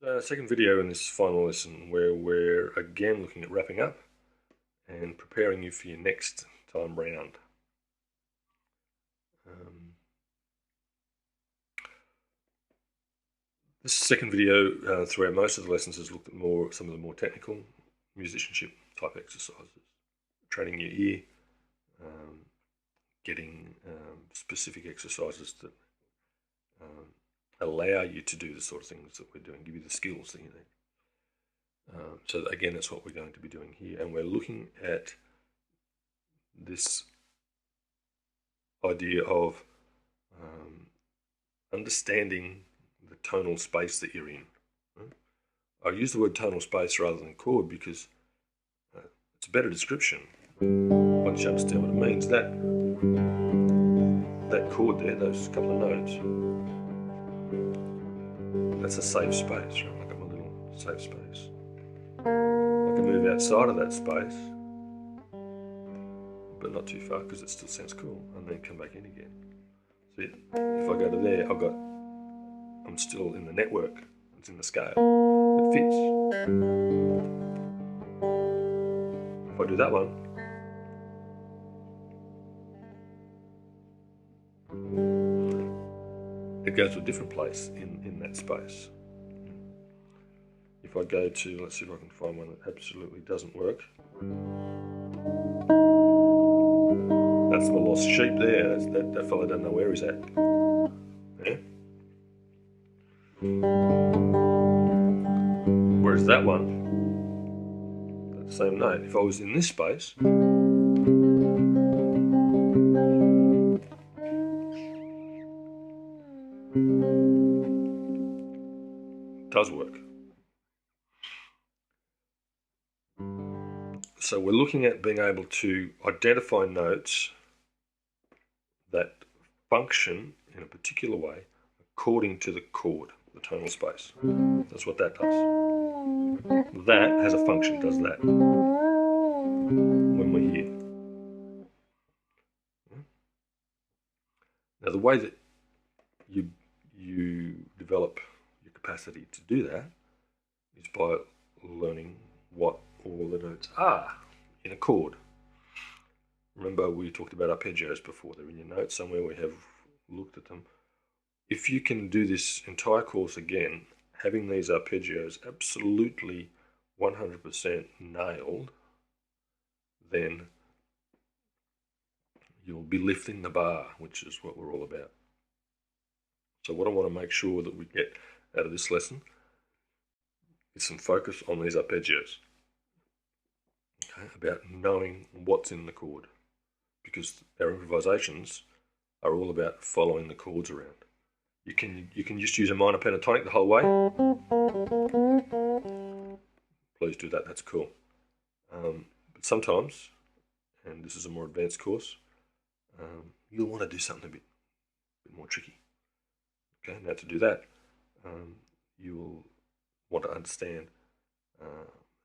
Second video in this final lesson where we're again looking at wrapping up and preparing you for your next time round. This second video throughout most of the lessons has looked at some of the more technical musicianship type exercises, training your ear, getting specific exercises that allow you to do the sort of things that we're doing, give you the skills that you need. So again, that's what we're going to be doing here, and we're looking at this idea of understanding the tonal space that you're in. I use the word tonal space rather than chord because it's a better description. Once you understand what it means, that chord there, those couple of notes, that's a safe space, right? Like a little safe space. I can move outside of that space, but not too far because it still sounds cool, and then come back in again. So if I go to there, I'm still in the network. It's in the scale. It fits. If I do that one, it goes to a different place in that space. If I go to, let's see if I can find one that absolutely doesn't work. That's my lost sheep there. That fella doesn't know where he's at. Yeah? Whereas that one, that same note, if I was in this space, it does work. So we're looking at being able to identify notes that function in a particular way according to the chord, the tonal space. That's what that does. That has a function, does that, when we're here. Now the way that you develop your capacity to do that is by learning what all the notes are in a chord. Remember we talked about arpeggios before. They're in your notes somewhere. We have looked at them. If you can do this entire course again, having these arpeggios absolutely 100% nailed, then you'll be lifting the bar, which is what we're all about. So what I want to make sure that we get out of this lesson is some focus on these arpeggios. Okay, about knowing what's in the chord, because our improvisations are all about following the chords around. You can just use a minor pentatonic the whole way. Please do that, that's cool. But sometimes, and this is a more advanced course, you'll want to do something a bit more tricky. Okay, now to do that, you will want to understand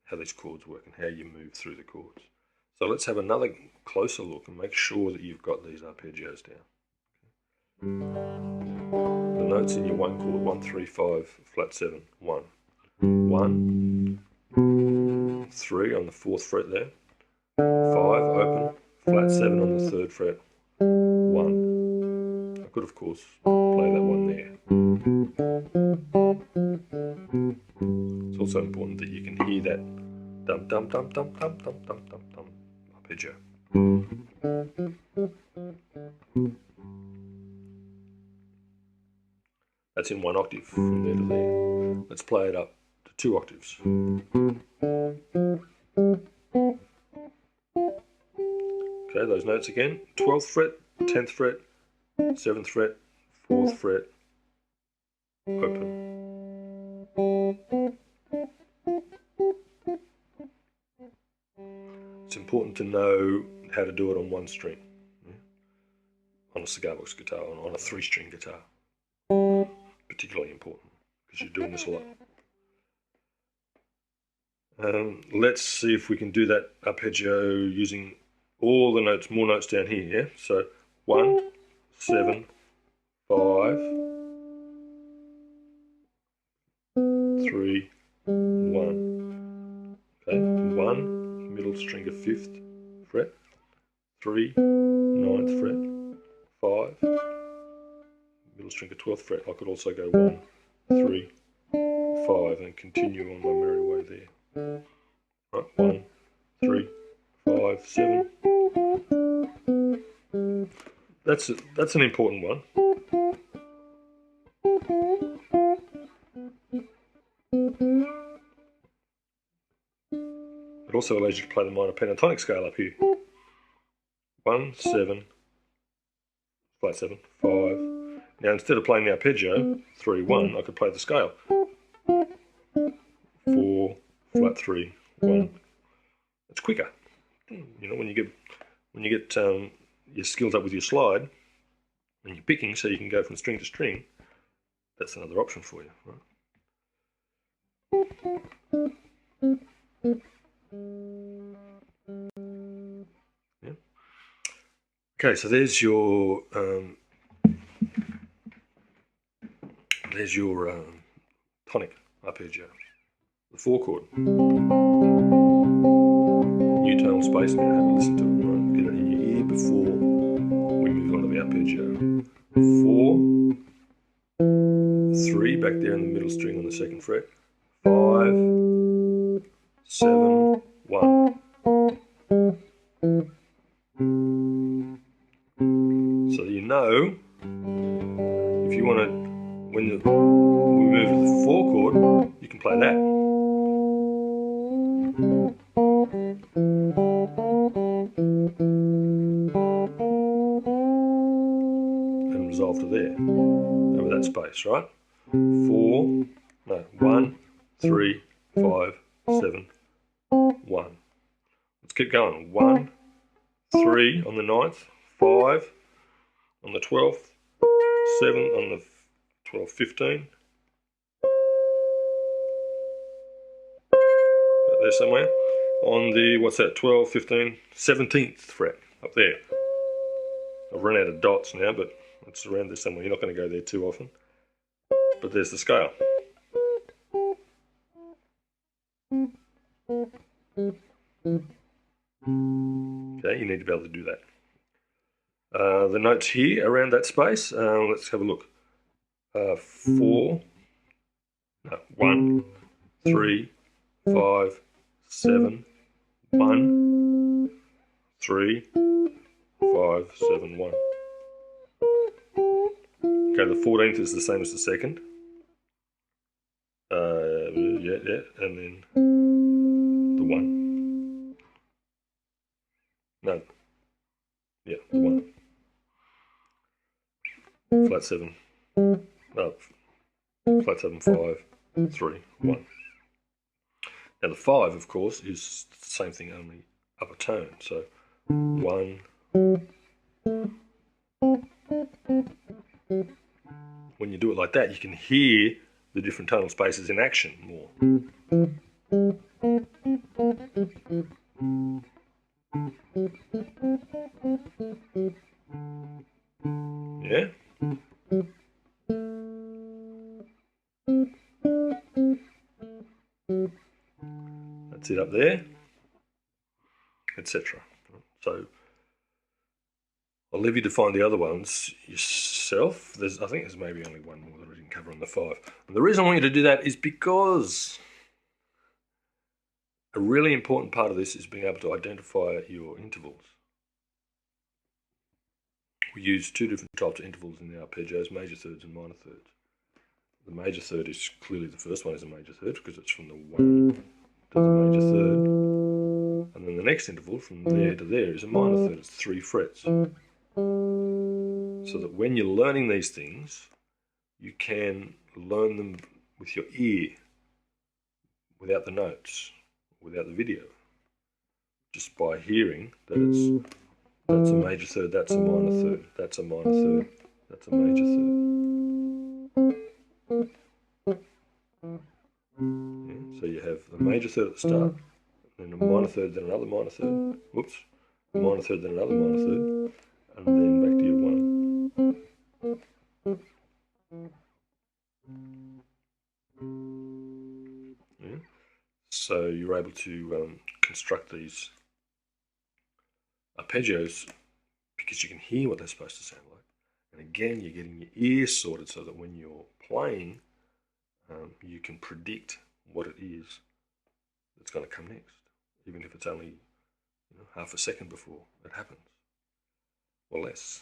how these chords work and how you move through the chords. So let's have another closer look and make sure that you've got these arpeggios down. The notes in your one chord, 1, 3, 5, flat 7, 1. 1, 3 on the 4th fret there, 5 open, flat 7 on the 3rd fret, 1. I could of course play that one there. It's also important that you can hear that dum dum dum dum dum dum dum dum dum arpeggio. That's in 1 octave from there to there. Let's play it up to 2 octaves. Okay, those notes again. 12th fret, 10th fret, 7th fret, 4th fret, open. It's important to know how to do it on one string, on a cigar box guitar, on a 3-string guitar. Particularly important because you're doing this a lot. Let's see if we can do that arpeggio using all the notes, more notes down here, yeah? So 1, 7, 5, 3, 1. Okay, 1, middle string of 5th fret, 3, 9th fret, 5, middle string of 12th fret. I could also go 1, 3, 5 and continue on my merry way there. Right, 1, 3, 5, 7. That's an important one. It also allows you to play the minor pentatonic scale up here. 1, 7, flat 7, 5. Now instead of playing the arpeggio, 3, 1, I could play the scale. 4, flat 3, 1. It's quicker. You know, when you get your skills up with your slide and you're picking, so you can go from string to string. That's another option for you, right? Yeah. Okay, so there's your tonic arpeggio, the 4 chord. New tonal space. I'm going to have a listen to it. Right? Get it in your ear before we move on to the arpeggio. 4, 3 back there in the middle string on the 2nd fret. 5, 7, 1. So you know, if you want to, when we move to the 4 chord, you can play that. And resolve to there, over that space, right? 1, 3, 5, 7, 1. Let's keep going. 1, 3 on the 9th, 5 on the 12th, 7 on the 12th, 15. Right there somewhere. On the, what's that, 12, 15, 17th fret, up there. I've run out of dots now, but it's around there somewhere. You're not going to go there too often. But there's the scale. Okay, you need to be able to do that. The notes here around that space, let's have a look. 1, 3, 5, 7, 1, 3, 5, 7, 1. Okay, the 14th is the same as the 2nd. Yeah, and then the 1. No. Yeah, the 1. Flat 7. No, flat 7, 5, 3, 1. Now the 5, of course, is the same thing, only upper tone. So 1. When you do it like that, you can hear the different tonal spaces in action more. Yeah? That's it up there, etc. So I'll leave you to find the other ones yourself. I think there's maybe only one more that I didn't cover on the 5. And the reason I want you to do that is because a really important part of this is being able to identify your intervals. We use 2 different types of intervals in the arpeggios, major thirds and minor thirds. The major third is clearly the first one is a major third because it's from the 1 to the major third. And then the next interval from there to there is a minor third, it's 3 frets. So that when you're learning these things, you can learn them with your ear, without the notes, without the video. Just by hearing that that's a major third, that's a minor third, that's a minor third, that's a major third. Yeah, so you have the major third at the start, then a minor third, then another minor third, whoops, a minor third, then another minor third, and then back to your 1. you're able to construct these arpeggios because you can hear what they're supposed to sound like. And again, you're getting your ears sorted so that when you're playing, you can predict what it is that's going to come next, even if it's only half a second before it happens, or less.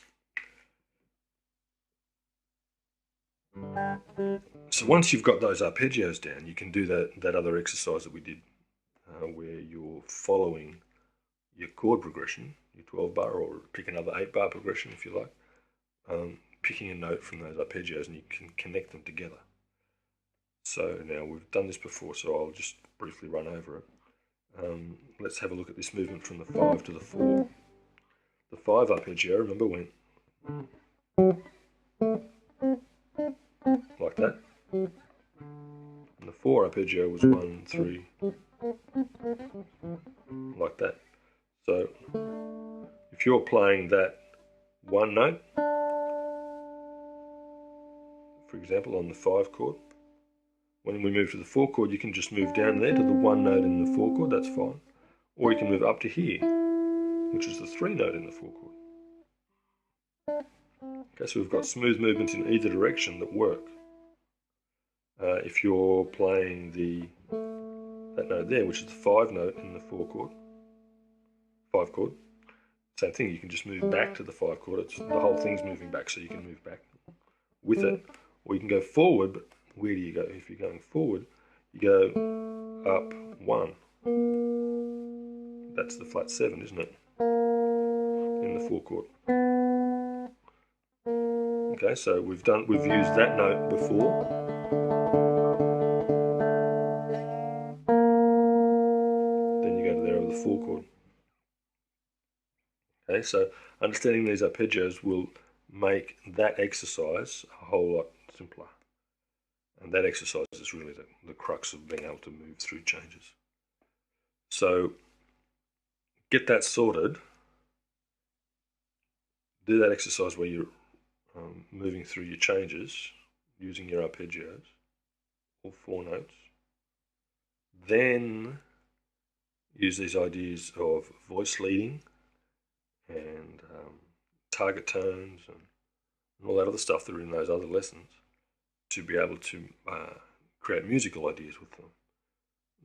So once you've got those arpeggios down, you can do that other exercise that we did, where you're following your chord progression, your 12-bar, or pick another 8-bar progression if you like, picking a note from those arpeggios, and you can connect them together. So now we've done this before, so I'll just briefly run over it. Let's have a look at this movement from the 5 to the 4. The 5 arpeggio, remember, went like that. And the 4 arpeggio was 1, 3, like that. So if you're playing that one note, for example, on the 5 chord, when we move to the 4 chord, you can just move down there to the 1 note in the 4 chord, that's fine. Or you can move up to here, which is the 3 note in the 4 chord. Okay, so we've got smooth movements in either direction that work. If you're playing that note there, which is the 5 note in the 4 chord, 5 chord, same thing, you can just move back to the 5 chord. The whole thing's moving back, so you can move back with it. Or you can go forward, but where do you go? If you're going forward, you go up 1. That's the flat 7, isn't it? In the 4 chord. Okay, so we've used that note before. Then you go to there with the 4 chord. Okay, so understanding these arpeggios will make that exercise a whole lot simpler. And that exercise is really the crux of being able to move through changes. So get that sorted. Do that exercise where you're moving through your changes using your arpeggios, all 4 notes. Then use these ideas of voice leading and target tones and all that other stuff that are in those other lessons to be able to create musical ideas with them.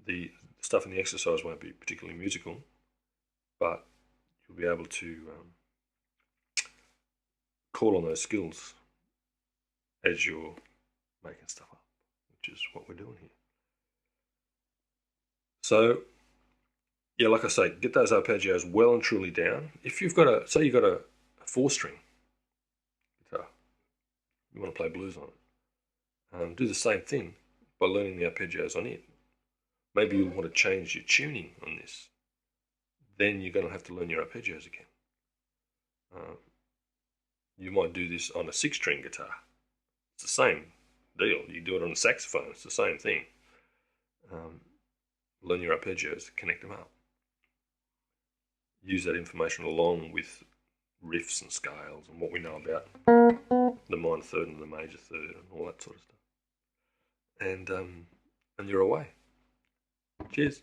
The stuff in the exercise won't be particularly musical, but you'll be able to call on those skills as you're making stuff up, which is what we're doing here. So, yeah, like I say, get those arpeggios well and truly down. If you've got say you've got a 4-string guitar, you want to play blues on it, do the same thing by learning the arpeggios on it. Maybe you'll want to change your tuning on this. Then you're going to have to learn your arpeggios again. You might do this on a 6-string guitar. It's the same deal. You do it on a saxophone. It's the same thing. Learn your arpeggios, connect them up. Use that information along with riffs and scales and what we know about the minor third and the major third and all that sort of stuff. And you're away. Cheers.